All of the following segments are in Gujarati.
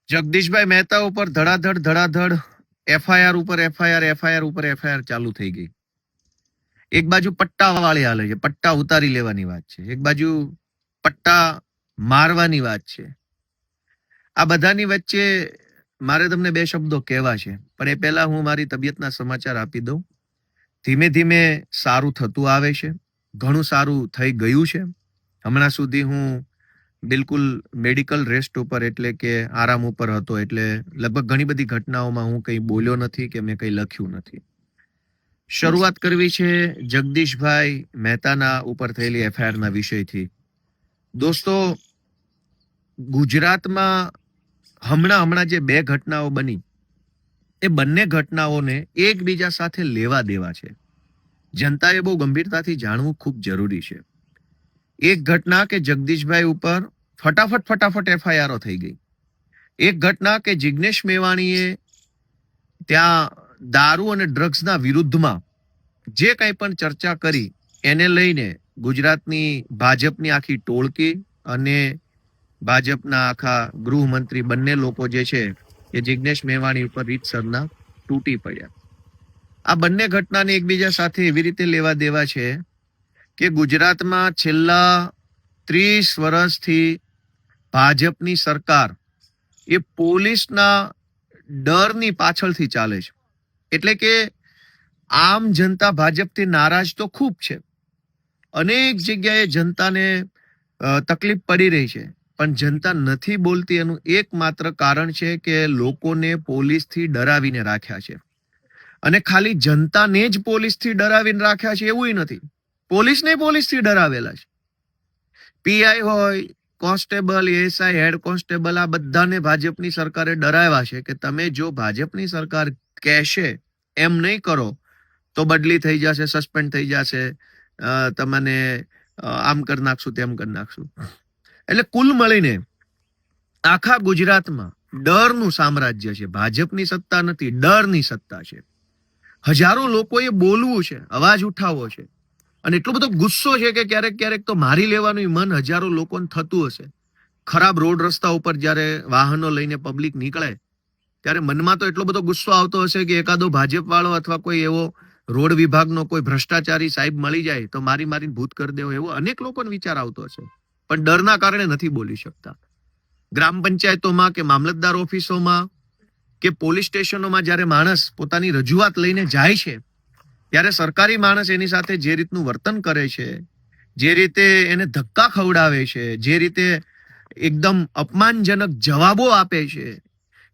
જગદીશભાઈ મહેતા ઉપર ધડાધડ એફઆઈઆર ઉપર એફઆઈઆર ઉપર એફઆઈઆર ચાલુ થઈ ગઈ. એક બાજુ પટ્ટા વાળી હાલે છે, પટ્ટા ઉતારી લેવાની વાત છે, એક બાજુ પટ્ટા મારવાની વાત છે. આ બધાની વચ્ચે મારે તમને બે શબ્દો કહેવા છે, પણ એ પહેલા હું મારી તબિયતના સમાચાર આપી દઉં. ધીમે ધીમે સારું થતું આવે છે, ઘણું સારું થઈ ગયું છે. હમણાં સુધી હું બિલકુલ મેડિકલ રેસ્ટ ઉપર એટલે કે આરામ ઉપર હતો, એટલે લગભગ ઘણી બધી ઘટનાઓમાં હું કંઈ બોલ્યો નથી કે મેં કંઈ લખ્યું નથી. શરૂઆત કરવી છે જગદીશભાઈ મહેતાના ઉપર થયેલી એફઆઈઆરના વિષયથી. દોસ્તો, ગુજરાતમાં હમણાં જે બે ઘટનાઓ બની, એ બંને ઘટનાઓને એકબીજા સાથે લેવા દેવા છે. જનતાએ બહુ ગંભીરતાથી જાણવું ખૂબ જરૂરી છે. એક ઘટના કે જગદીશભાઈ ઉપર ફટાફટ એફઆઈઆરો થઈ ગઈ. એક ઘટના કે જિગ્નેશ મેવાણીએ ત્યાં દારૂ અને ડ્રગ્સના વિરુદ્ધમાં જે કંઈ પણ ચર્ચા કરી એને લઈને ગુજરાતની ભાજપની આખી ટોળકી અને ભાજપના આખા ગૃહમંત્રી બંને લોકો જે છે એ જિગ્નેશ મેવાણી ઉપર રીતસરના તૂટી પડ્યા. આ બંને ઘટનાને એકબીજા સાથે એવી રીતે લેવા દેવા છે કે ગુજરાતમાં છેલ્લા 30 વર્ષથી ભાજપની સરકાર એ પોલીસના ડરની પાછળથી ચાલે છે. એટલે કે આમ જનતા ભાજપથી નારાજ તો ખૂબ છે, અનેક જગ્યાએ જનતાને તકલીફ પડી રહી છે, પણ જનતા નથી બોલતી. એનું એકમાત્ર કારણ છે કે લોકોને પોલીસથી ડરાવીને રાખ્યા છે. અને ખાલી જનતાને જ પોલીસથી ડરાવીને રાખ્યા છે એવું નથી, પોલીસને પોલીસથી ડરાવેલા છે. પીઆઈ હોય, કોન્સ્ટેબલ, એએસઆઈ, હેડ કોન્સ્ટેબલ, આ બધાને ભાજપની સરકારે ડરાવ્યા છે કે તમે જો ભાજપની સરકાર કહેશે એમ નહીં કરો તો બદલી થઈ જશે, સસ્પેન્ડ થઈ જશે, તમને આમ કરી નાખશું, તેમ કરી નાખશું. એટલે કુલ મળીને આખા ગુજરાતમાં ડરનું સામ્રાજ્ય છે. ભાજપની સત્તા નથી, ડરની સત્તા છે. હજારો લોકોએ બોલવું છે, અવાજ ઉઠાવવો છે, અને એટલો બધો ગુસ્સો છે કે ક્યારેક તો મારી લેવાનું મન હજારો લોકોને થતું હશે. ખરાબ રોડ રસ્તા ઉપર જ્યારે વાહનો લઈને પબ્લિક નીકળે ત્યારે મનમાં તો એટલો બધો ગુસ્સો આવતો હશે કે એકાદો ભાજપ વાળો અથવા કોઈ એવો રોડ વિભાગનો કોઈ ભ્રષ્ટાચારી સાહેબ મળી જાય તો મારીને ભૂત કરી દેવો, એવો અનેક લોકોને વિચાર આવતો હશે. પણ ડરના કારણે નથી બોલી શકતા. ગ્રામ પંચાયતોમાં કે મામલતદાર ઓફિસોમાં કે પોલીસ સ્ટેશનોમાં જ્યારે માણસ પોતાની રજૂઆત લઈને જાય છે ત્યારે સરકારી માણસ એની સાથે જે રીતનું વર્તન કરે છે, જે રીતે એને ધક્કા ખવડાવે છે, જે રીતે એકદમ અપમાનજનક જવાબો આપે છે,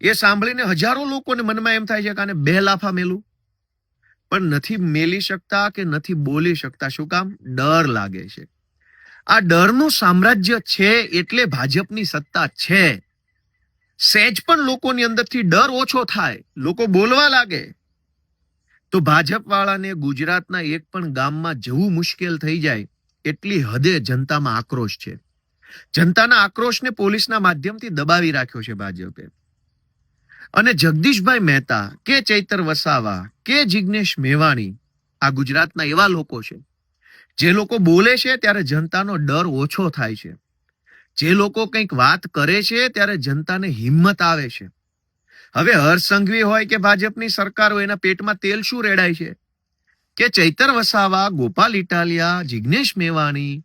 એ સાંભળીને હજારો લોકોને મનમાં એમ થાય છે કે આને બે લાફા મેલું, પણ નથી મેલી શકતા કે નથી બોલી શકતા. શું કામ? ડર લાગે છે. આ ડરનું સામ્રાજ્ય છે એટલે ભાજપની સત્તા છે. સહેજ પણ લોકોની અંદરથી ડર ઓછો થાય, લોકો બોલવા લાગે તો ભાજપ વાળાને ગુજરાતના એક પણ ગામમાં જવું મુશ્કેલ થઈ જાય એટલી હદે જનતામાં આક્રોશ છે. જનતાના આક્રોશને પોલીસના માધ્યમથી દબાવી રાખ્યો છે ભાજપે. અને જગદીશભાઈ મહેતા કે ચૈતર વસાવા કે જિગ્નેશ મેવાણી આ ગુજરાતના એવા લોકો છે જે લોકો બોલે છે ત્યારે જનતાનો ડર ઓછો થાય છે. જે લોકો કંઈક વાત કરે છે ત્યારે જનતાને હિંમત આવે છે. હવે હર્ષ સંઘવી હોય કે ભાજપની સરકાર હોય, એના પેટમાં તેલ શું રેડાય છે કે ચૈતર વસાવા, ગોપાલ ઇટાલિયા, જિગ્નેશ મેવાણી,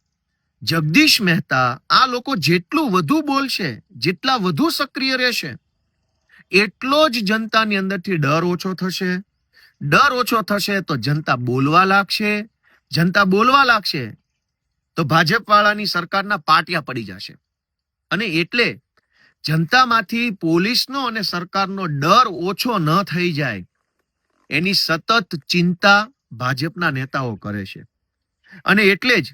જગદીશ મહેતા, આ લોકો જેટલું વધુ બોલશે, જેટલા વધુ સક્રિય રહેશે, એટલો જ જનતાની અંદરથી ડર ઓછો થશે. ડર ઓછો થશે તો જનતા બોલવા લાગશે. જનતા બોલવા લાગશે તો ભાજપ વાળાની સરકારના પાટિયા પડી જશે. અને એટલે જનતામાંથી પોલીસનો અને સરકારનો ડર ઓછો ન થઈ જાય એની સતત ચિંતા ભાજપના નેતાઓ કરે છે. અને એટલે જ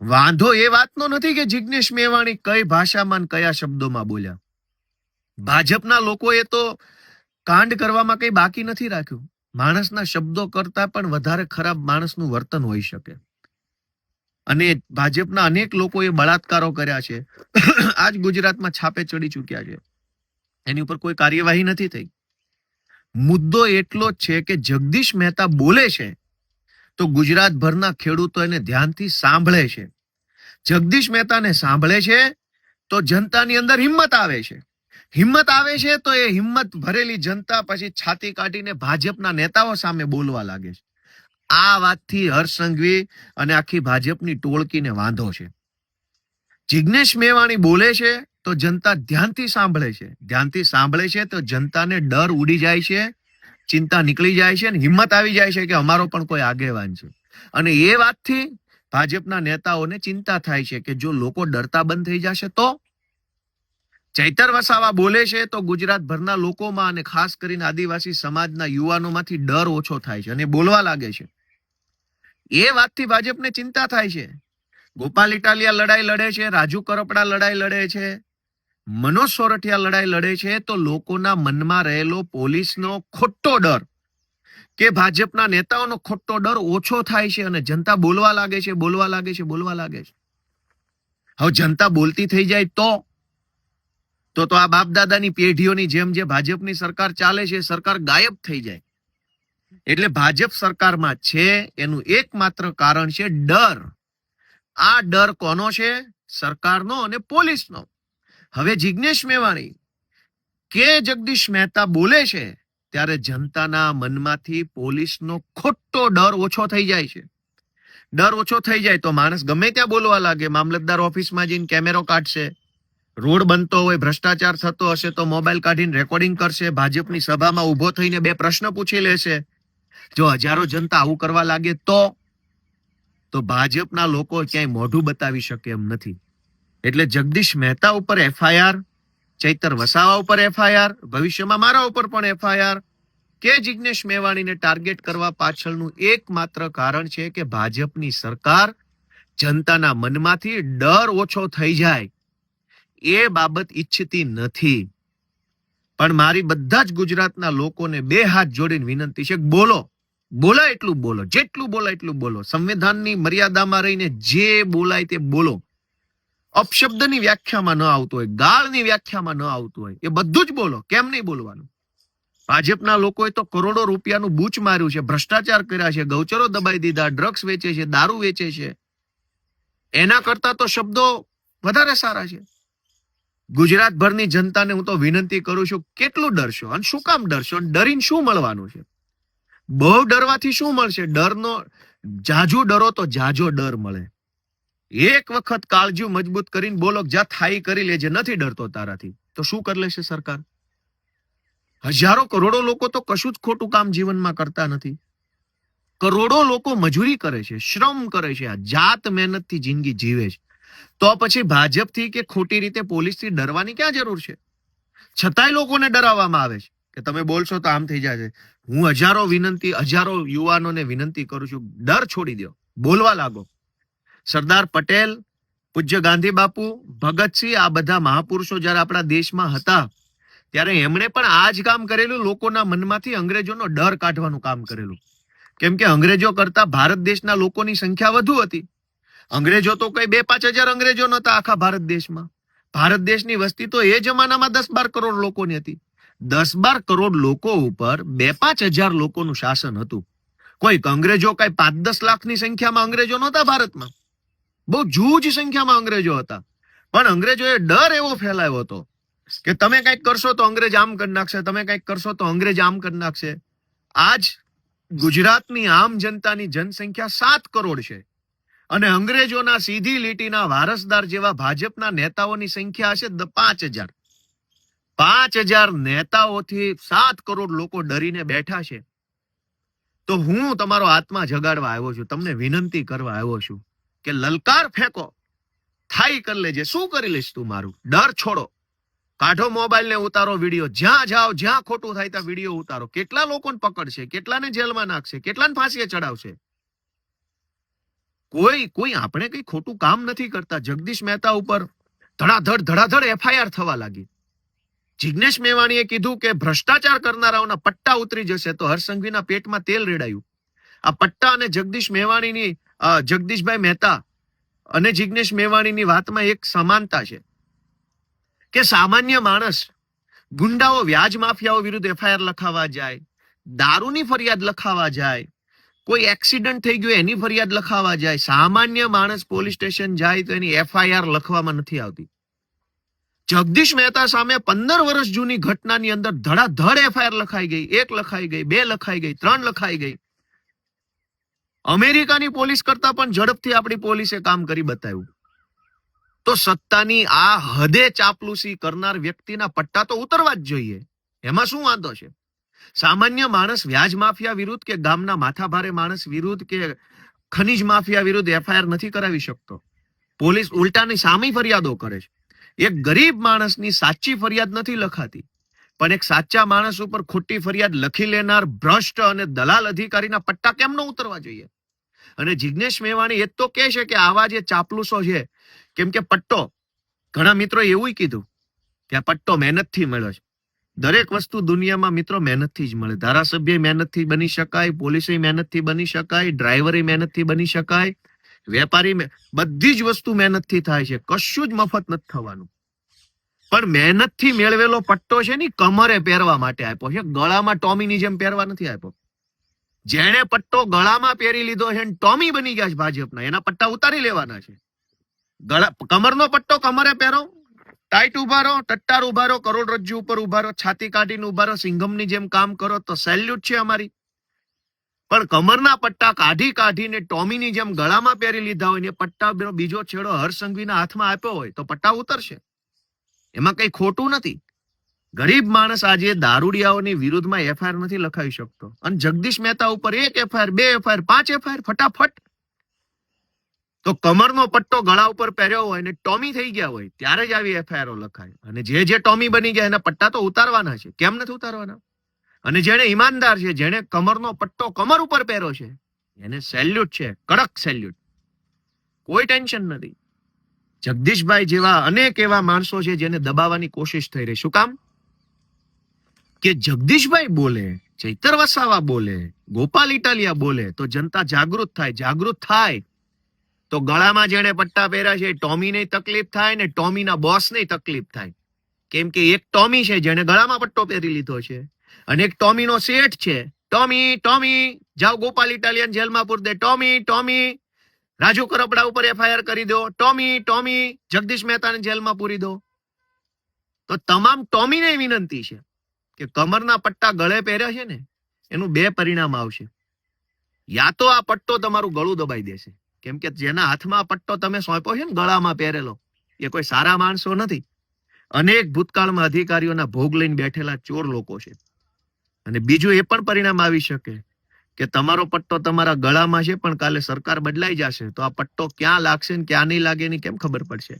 વાંધો એ વાતનો નથી કે જિગ્નેશ મેવાણી કઈ ભાષામાં કયા શબ્દોમાં બોલ્યા. ભાજપના લોકોએ તો કાંડ કરવામાં કઈ બાકી નથી રાખ્યું. માણસના શબ્દો કરતા પણ વધારે ખરાબ માણસનું વર્તન હોઈ શકે. અને ભાજપના અનેક લોકોએ બળાત્કારો કર્યા છે. આજ ગુજરાતમાં છાપે ચડી ચૂક્યા છે, એની ઉપર કોઈ કાર્યવાહી નથી થઈ. મુદ્દો એટલો જ છે કે જગદીશ મહેતા બોલે છે તો ગુજરાતભરના ખેડૂતો એને ધ્યાનથી સાંભળે છે. જગદીશ મહેતાને સાંભળે છે તો જનતાની અંદર હિંમત આવે છે. હિંમત આવે છે તો એ હિંમત ભરેલી જનતા પછી છાતી કાઢીને ભાજપના નેતાઓ સામે બોલવા લાગે છે. આ વાતથી હર્ષ સંઘવી અને આખી ભાજપની ટોળકીને વાંધો છે. જિગ્નેશ મેવાણી બોલે છે તો જનતા ધ્યાનથી સાંભળે છે તો જનતાને ડર ઉડી જાય છે, ચિંતા નીકળી જાય છે અને હિંમત આવી જાય છે કે અમારો પણ કોઈ આગેવાન છે. અને એ વાતથી ભાજપના નેતાઓને ચિંતા થાય છે કે જો લોકો ડરતા બંધ થઈ જશે તો. ચૈતર વસાવા બોલે છે તો ગુજરાતભરના લોકોમાં અને ખાસ કરીને આદિવાસી સમાજના યુવાનોમાંથી ડર ઓછો થાય છે અને બોલવા લાગે છે. એ વાતથી ભાજપને ચિંતા થાય છે. ગોપાલ ઇટાલિયા લડાઈ લડે છે, રાજુ કરપડા લડાઈ લડે છે, મનોજ સોરઠિયા લડાઈ લડે છે, તો લોકોના મનમાં રહેલો પોલીસનો ખોટો ડર કે ભાજપના નેતાઓનો ખોટો ડર ઓછો થાય છે અને જનતા બોલવા લાગે છે. હવે જનતા બોલતી થઈ જાય તો આ બાપ દાદાની પેઢીઓની જેમ જે ભાજપની સરકાર ચાલે છે, સરકાર ગાયબ થઈ જાય. એટલે ભાજપ સરકારમાં છે એનું એકમાત્ર કારણ છે ડર. આ ડર કોનો છે? સરકારનો અને પોલીસનો. હવે જિગ્નેશ મેવાણી કે જગદીશ મહેતા બોલે છે ત્યારે જનતાના મનમાંથી પોલીસનો ખોટો ડર ઓછો થઈ જાય છે. ડર ઓછો થઈ જાય તો માણસ ગમે ત્યાં બોલવા લાગે. મામલતદાર ઓફિસમાં જઈને કેમેરો કાઢશે, રોડ બનતો હોય, ભ્રષ્ટાચાર થતો હશે તો મોબાઈલ કાઢીને રેકોર્ડિંગ કરશે, ભાજપની સભામાં ઉભો થઈને 2 પ્રશ્ન પૂછી લેશે. જો હજારો જનતા આવું કરવા લાગે તો ભાજપના લોકો ક્યાંય મોઢું બતાવી શકે એમ નથી. એટલે જગદીશ મહેતા ઉપર FIR, ચૈતર વસાવા ઉપર FIR, ભવિષ્યમાં મારા ઉપર પણ FIR કે જિગ્નેશ મેવાણીને ટાર્ગેટ કરવા પાછળનું એકમાત્ર કારણ છે કે ભાજપની સરકાર જનતાના મનમાંથી ડર ઓછો થઈ જાય એ બાબત ઈચ્છતી નથી. પણ મારી બધા જ ગુજરાતના લોકોને 2 હાથ જોડીને વિનંતી છે, બોલાય એટલું બોલો, જેટલું બોલાય એટલું બોલો. સંવિધાનની મર્યાદામાં રહીને જે બોલાય તે બોલો. અપશબ્દની વ્યાખ્યામાં ન આવતું હોય, ગાળની વ્યાખ્યામાં ન આવતું હોય, એ બધું જ બોલો. કેમ નહીં બોલવાનું? ભાજપના લોકોએ તો કરોડો રૂપિયાનું બૂચ માર્યું છે, ભ્રષ્ટાચાર કર્યા છે, ગૌચરો દબાઈ દીધા, ડ્રગ્સ વેચે છે, દારૂ વેચે છે. એના કરતા તો શબ્દો વધારે સારા છે. ગુજરાતભરની જનતાને હું તો વિનંતી કરું છું, કેટલું ડરશો અને શું કામ ડરશો? ડરીને શું મળવાનું છે? બહુ ડરવાથી શું મળશે? ડરનો જાજુ ડરો તો જાજો ડર મળે. એક વખત કાળજી મજબૂત કરીને બોલો, જા થાય કરી લેજે, નથી ડરતો તારાથી, તો શું કરી લેશે સરકાર? હજારો કરોડો લોકો તો કશું જ ખોટું કામ જીવનમાં કરતા નથી. કરોડો લોકો મજૂરી કરે છે, શ્રમ કરે છે, આ જાત મહેનતથી જિંદગી જીવે છે. તો પછી ભાજપથી કે ખોટી રીતે પોલીસથી ડરવાની ક્યાં જરૂર છે? છતાંય લોકોને ડરાવવામાં આવે છે કે તમે બોલશો તો આમ થઈ જશે. હું હજારો યુવાનોને વિનંતી કરું છું, ડર છોડી દો, બોલવા લાગો. સરદાર પટેલ, પૂજ્ય ગાંધી બાપુ, ભગતસિંહ, આ બધા મહાપુરુષો જયારે આપણા દેશમાં હતા ત્યારે એમણે પણ આ જ કામ કરેલું. લોકોના મનમાંથી અંગ્રેજોનો ડર કાઢવાનું કામ કરેલું. કેમ કે અંગ્રેજો કરતા ભારત દેશના લોકોની સંખ્યા વધુ હતી. અંગ્રેજો તો કઈ 2-5 હજાર અંગ્રેજો નતા આખા ભારત દેશમાં. ભારત દેશની વસ્તી તો એ જમાનામાં 10-12 કરોડ લોકોની હતી. 10-12 કરોડ લોકો ઉપર 2-5 હજાર લોકોનું શાસન હતું. કોઈ અંગ્રેજો કઈ 5-10 લાખની સંખ્યામાં અંગ્રેજો નહોતા ભારતમાં. બહુ જૂજ સંખ્યામાં અંગ્રેજો હતા. પણ અંગ્રેજોએ ડર એવો ફેલાયો હતો કે તમે કંઈક કરશો તો અંગ્રેજ આમ કરી નાખશે, તમે કંઈક કરશો તો અંગ્રેજ આમ કરી નાખશે. આજ ગુજરાતની આમ જનતાની જનસંખ્યા 7 કરોડ છે અને અંગ્રેજોના સીધી લીટીના વારસદાર જેવા ભાજપના નેતાઓની સંખ્યા હશે 5,000. 5,000 નેતાઓથી 7 કરોડ લોકો ડરીને બેઠા છે. તો હું તમારો આત્મા જગાડવા આવ્યો છું, તમને વિનંતી કરવા આવ્યો છું કે લલકાર ફેંકો, થાય કરી લેજે. શું કરી લઈશ તું મારું? ડર છોડો, કાઢો મોબાઈલ ને ઉતારો વિડીયો. જ્યાં જાઓ, જ્યાં ખોટું થાય ત્યાં વિડીયો ઉતારો. કેટલા લોકોને પકડશે, કેટલાને જેલમાં નાખશે, કેટલાને ફાંસીએ ચડાવશે? કોઈ આપણે કઈ ખોટું કામ નથી કરતા. જગદીશ મહેતા ઉપર ધડાધડ FIR થવા લાગી. જિગ્નેશ મેવાણીએ કીધું કે ભ્રષ્ટાચાર કરનારાઓના પટ્ટા ઉતરી જશે, તો હર્ષ સંઘવીના પેટમાં તેલ રેડાયું. આ પટ્ટા અને જગદીશભાઈ મહેતા અને જિગ્નેશ મેવાણીની વાતમાં એક સમાનતા છે કે સામાન્ય માણસ, ગુંડાઓ, વ્યાજ માફિયાઓ વિરુદ્ધ FIR લખાવા જાય, દારૂની ફરિયાદ લખાવા જાય, કોઈ એક્સિડન્ટ થઈ ગયું એની ફરિયાદ લખાવા જાય, સામાન્ય માણસ પોલીસ સ્ટેશન જાય તો એની FIR લખવામાં નથી આવતી. જગદીશ મહેતા સામે 15 વર્ષ જૂની ઘટનાની અંદર ધડાધડ એફઆઈઆર લખાઈ ગઈ, 1 લખાઈ ગઈ, 2 લખાઈ ગઈ, 3 લખાઈ ગઈ. અમેરિકાની પોલીસ કરતા પણ ઝડપથી આપણી પોલીસે કામ કરી બતાવ્યું. તો સત્તાની આ હદે ચાપલુસી કરનાર વ્યક્તિના પટ્ટા તો ઉતરવા જ જોઈએ. એમાં શું વાંધો છે? સામાન્ય માણસ વ્યાજ માફિયા વિરુદ્ધ કે ગામના માથાભારે માણસ વિરુદ્ધ કે ખનીજ માફિયા વિરુદ્ધ એફઆઈઆર નથી કરાવી શકતો. પોલીસ ઉલટાની સામી ફરિયાદો કરે છે. એક ગરીબ માણસની સાચી ફરિયાદ નથી લખાતી, પણ એક સાચા માણસ ઉપર ખોટી ફરિયાદ લખી લેનાર ભ્રષ્ટ અને દલાલ અધિકારીના પટ્ટા કેમ ન ઉતરવા જોઈએ? અને જિગ્નેશ મેવાણી એ તો કહે છે કે આવા જે ચાપલુસો છે, કેમ કે પટ્ટો, ઘણા મિત્રો એવું કીધું કે આ પટ્ટો મહેનતથી મળ્યો છે. દરેક વસ્તુ દુનિયામાં મિત્રો મહેનતથી જ મળે. ધારાસભ્ય મહેનતથી બની શકાય, પોલીસે મહેનતથી બની શકાય, ડ્રાઈવરે મહેનતથી બની શકાય, વેપારી બધી જ વસ્તુ મહેનતથી થાય છે. કશું જ મફત નથી થવાનું. પણ મહેનતથી મેળવેલો પટ્ટો છે ને કમરે પહેરવા માટે આપ્યો છે, ગળામાં ટોમીની જેમ પહેરવા નથી આપ્યો. જેણે પટ્ટો ગળામાં પહેરી લીધો છે ટોમી બની ગયા છે ભાજપના, એના પટ્ટા ઉતારી લેવાના છે. કમરનો પટ્ટો કમરે પહેરો, ટાઈટ ઉભા રહો, ટટ્ટાર ઉભા રહો, કરોડરજ્જુ ઉપર ઉભા રહો, છાતી કાઢીને ઉભા રહો, સિંઘમની જેમ કામ કરો તો સેલ્યુટ છે અમારી. પણ કમરના પટ્ટા કાઢીને ટોમીની જેમ ગળામાં પહેરી લીધા હોય ને પટ્ટા બીજો છેડો હરસંઘવીના હાથમાં આપ્યો હોય તો પટ્ટા ઉતરશે. એમાં કઈ ખોટું નથી. ગરીબ માણસ આજે દારૂડિયાઓની વિરુદ્ધમાં એફઆઈઆર નથી લખાવી શકતો, અને જગદીશ મહેતા ઉપર 1 એફઆઈઆર, 2 એફઆઈઆર, 5 એફઆઈઆર ફટાફટ. તો કમરનો પટ્ટો ગળા ઉપર પહેર્યો હોય ને ટોમી થઈ ગયા હોય ત્યારે જ આવી એફઆઈઆરો લખાય. અને જે ટોમી બની ગયા એના પટ્ટા તો ઉતારવાના છે. કેમ નથી ઉતારવાના? અને જેને ઈમાનદાર છે, જેને કમરનો પટ્ટો કમર ઉપર પહેર્યો છે, એને સેલ્યુટ છે, કડક સેલ્યુટ. કોઈ ટેન્શન નથી. જગદીશભાઈ જેવા અનેક એવા માણસો છે જેને દબાવવાની કોશિશ થઈ રહી. શું કામ? કે જગદીશભાઈ બોલે, ચૈતર વસાવા બોલે, ગોપાલ ઇટાલિયા બોલે તો જનતા જાગૃત થાય. જાગૃત થાય તો ગળામાં જેને પટ્ટા પહેર્યા છે ટોમીને તકલીફ થાય ને ટોમીના બોસને તકલીફ થાય. કેમ કે એક ટોમી છે જેને ગળામાં પટ્ટો પહેરી લીધો છે, અને એક ટોમીનો શેઠ છે. ટોમી જાઓ ગોપાલ ઇટાલિયન જેલમાં પૂર દે, ટોમી રાજુ કરપડા ઉપર એફઆઈઆર કરી દો, ટોમી જગદીશ મહેતાને જેલમાં પૂરી દો. તો તમામ ટોમીને વિનંતી છે કે કમરના પટ્ટા ગળે પહેર્યા છે ને એનું 2 પરિણામ આવશે. યા તો આ પટ્ટો તમારું ગળું દબાઈ દેશે, કેમ કે જેના હાથમાં પટ્ટો તમે સોંપ્યો છે ને ગળામાં પહેરેલો, એ કોઈ સારા માણસો નથી. અનેક ભૂતકાળમાં અધિકારીઓના ભોગ લઈને બેઠેલા ચોર લોકો છે. અને બીજું એ પણ પરિણામ આવી શકે કે તમારો પટ્ટો તમારા ગળામાં છે પણ કાલે સરકાર બદલાઈ જશે તો આ પટ્ટો ક્યાં લાગશે ને ક્યાં નહીં લાગે એની કેમ ખબર પડશે?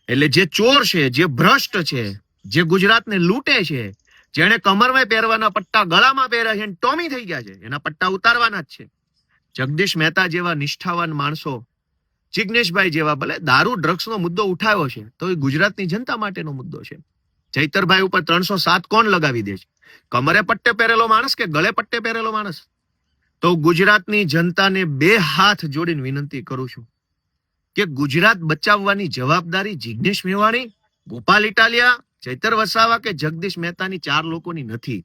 એટલે જે ચોર છે, જે ભ્રષ્ટ છે, જે ગુજરાતને લૂંટે છે, જેને કમરમાં પહેરવાના પટ્ટા ગળામાં પહેર્યા છે, ટોમી થઈ ગયા છે, એના પટ્ટા ઉતારવાના જ છે. જગદીશ મહેતા જેવા નિષ્ઠાવાન માણસો, જિગ્નેશભાઈ જેવા, ભલે દારૂ ડ્રગ્સનો મુદ્દો ઉઠાવ્યો છે તો એ ગુજરાતની જનતા માટેનો મુદ્દો છે. ચૈતરભાઈ ઉપર 307 કોણ લગાવી દે છે? કમરે પટ્ટે પહેરેલો માણસ કે ગળે પટ્ટે પહેરેલો માણસ? તો ગુજરાતની જનતાને 2 હાથ જોડીને વિનંતી કરું છું કે ગુજરાત બચાવવાની જવાબદારી જિગ્નેશ મેવાણી, ગોપાલ ઇટાલિયા, ચૈતર વસાવા કે જગદીશ મહેતાની 4 લોકોની નથી,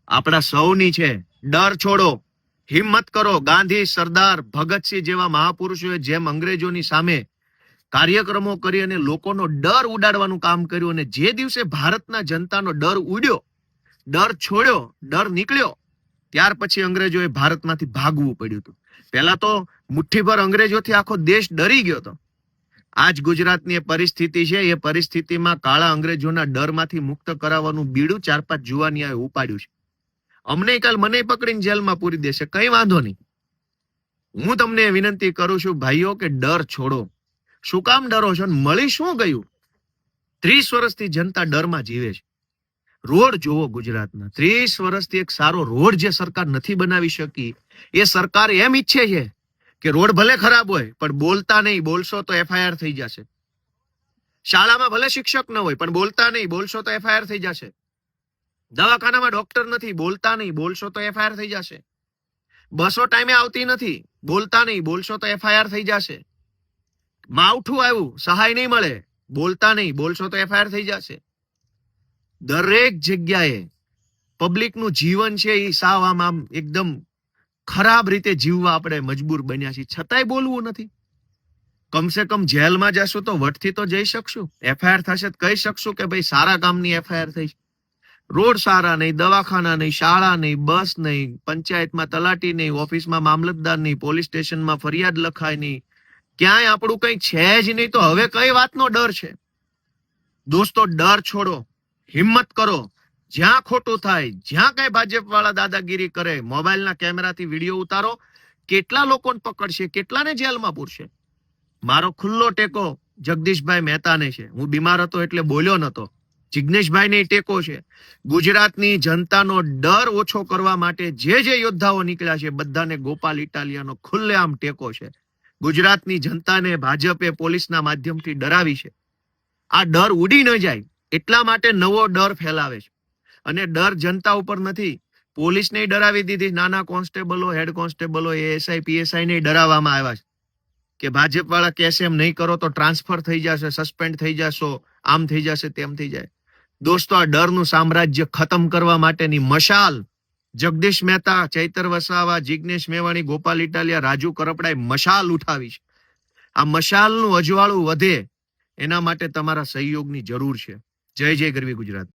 આપણા સૌની છે. ડર છોડો, હિંમત કરો. ગાંધી, સરદાર, ભગતસિંહ જેવા મહાપુરુષોએ જેમ અંગ્રેજોની સામે કાર્યક્રમો કરી અને લોકોનો ડર ઉડાડવાનું કામ કર્યું, અને જે દિવસે ભારતના જનતાનો ડર ઉડ્યો, ડર છોડ્યો, ડર નીકળ્યો, ત્યાર પછી અંગ્રેજોએ ભારતમાંથી ભાગવું પડ્યું હતું. પહેલા તો મુઠ્ઠીભર અંગ્રેજોથી આખો દેશ ડરી ગયો હતો. આજ ગુજરાતની પરિસ્થિતિ છે. એ પરિસ્થિતિમાં કાળા અંગ્રેજોના ડરમાંથી મુક્ત કરાવવાનું બીડું 4-5 જુવાનિયાએ ઉપાડ્યું છે. અમને કાલ મને પકડીને જેલમાં પૂરી દેશે, કઈ વાંધો નહીં. હું તમને વિનંતી કરું છું ભાઈઓ કે ડર છોડો. શું કામ ડરો છો? મળી શું ગયું? 30 વર્ષથી જનતા ડરમાં જીવે છે. રોડ જોવો ગુજરાતના. 30 વર્ષથી એક સારો રોડ જે સરકાર નથી બનાવી શકી, એ સરકાર એમ ઈચ્છે છે કે રોડ ભલે ખરાબ હોય પણ બોલતા નહીં, બોલશો તો એફઆઈઆર થઈ જશે. શાળામાં ભલે શિક્ષક ન હોય પણ બોલતા નહીં, બોલશો તો એફઆઈઆર થઈ જશે. દવાખાનામાં ડોક્ટર નથી, બોલતા નહીં, બોલશો તો એફઆઈઆર થઈ જશે. બસો ટાઈમે આવતી નથી, બોલતા નહીં, બોલશો તો એફઆઈઆર થઈ જશે. માવઠું આવ્યું, સહાય નહીં મળે, બોલતા નહીં, બોલશો તો એફઆઈઆર થઈ જશે. દરેક જગ્યાએ પબ્લિકનું જીવન છે એ સાવ આમ એકદમ ખરાબ રીતે જીવવા આપણે મજબૂર બન્યા છીએ, છતાંય બોલવું નથી. કમસે કમ જેલમાં જશું તો વટથી તો જઈ શકશું. એફઆઈઆર થશે તો કહી શકશું કે ભાઈ સારા કામની એફઆઈઆર થઈ. રોડ સારા નહીં, દવાખાના નહીં, શાળા નહીં, બસ નહીં, પંચાયતમાં તલાટી નહીં, ઓફિસમાં મામલતદાર નહીં, પોલીસ સ્ટેશનમાં ફરિયાદ લખાય નહીં, ક્યાંય આપણું કઈ છે જ નહીં, તો હવે કઈ વાતનો ડર છે? દોસ્તો, ડર છોડો, હિંમત કરો. જ્યાં ખોટું થાય, જ્યાં કઈ ભાજપ વાળા દાદાગીરી કરે, મોબાઈલના કેમેરાથી વિડીયો ઉતારો. કેટલા લોકોને પકડશે, કેટલાને જેલમાં પૂરશે? મારો ખુલ્લો ટેકો જગદીશભાઈ મહેતાને છે. હું બીમાર હતો એટલે બોલ્યો નતો. જિગ્નેશભાઈને ટેકો છે. ગુજરાતની જનતાનો ડર ઓછો કરવા માટે જે યોદ્ધાઓ નીકળ્યા છે બધાને ગોપાલ ઇટાલિયાનો ખુલ્લેઆમ ટેકો છે. ગુજરાતની જનતાને ભાજપે પોલીસના માધ્યમથી ડરાવી છે. આ ડર ઉડી ન જાય એટલા માટે નવો ડર ફેલાવે છે. અને ડર જનતા ઉપર નથી, પોલીસને ડરાવી દીધી. નાના કોન્સ્ટેબલો, હેડ કોન્સ્ટેબલો, એએસઆઈ, પીએસઆઈ ને ડરાવવામાં આવ્યા છે કે ભાજપ વાળા કહેશે એમ નહીં કરો તો ટ્રાન્સફર થઈ જશે, સસ્પેન્ડ થઈ જશો, આમ થઈ જશે, તેમ થઈ જાય. દોસ્તો, આ ડરનું સામ્રાજ્ય ખતમ કરવા માટેની મશાલ જગદીશ મહેતા, ચૈતર વસાવા, જિગ્નેશ મેવાણી, ગોપાલ ઇટાલિયા, રાજુ કરપડાએ મશાલ ઉઠાવી છે. આ મશાલનું અજવાળું વધે એના માટે તમારા સહયોગની જરૂર છે. જય જય ગરવી ગુજરાત.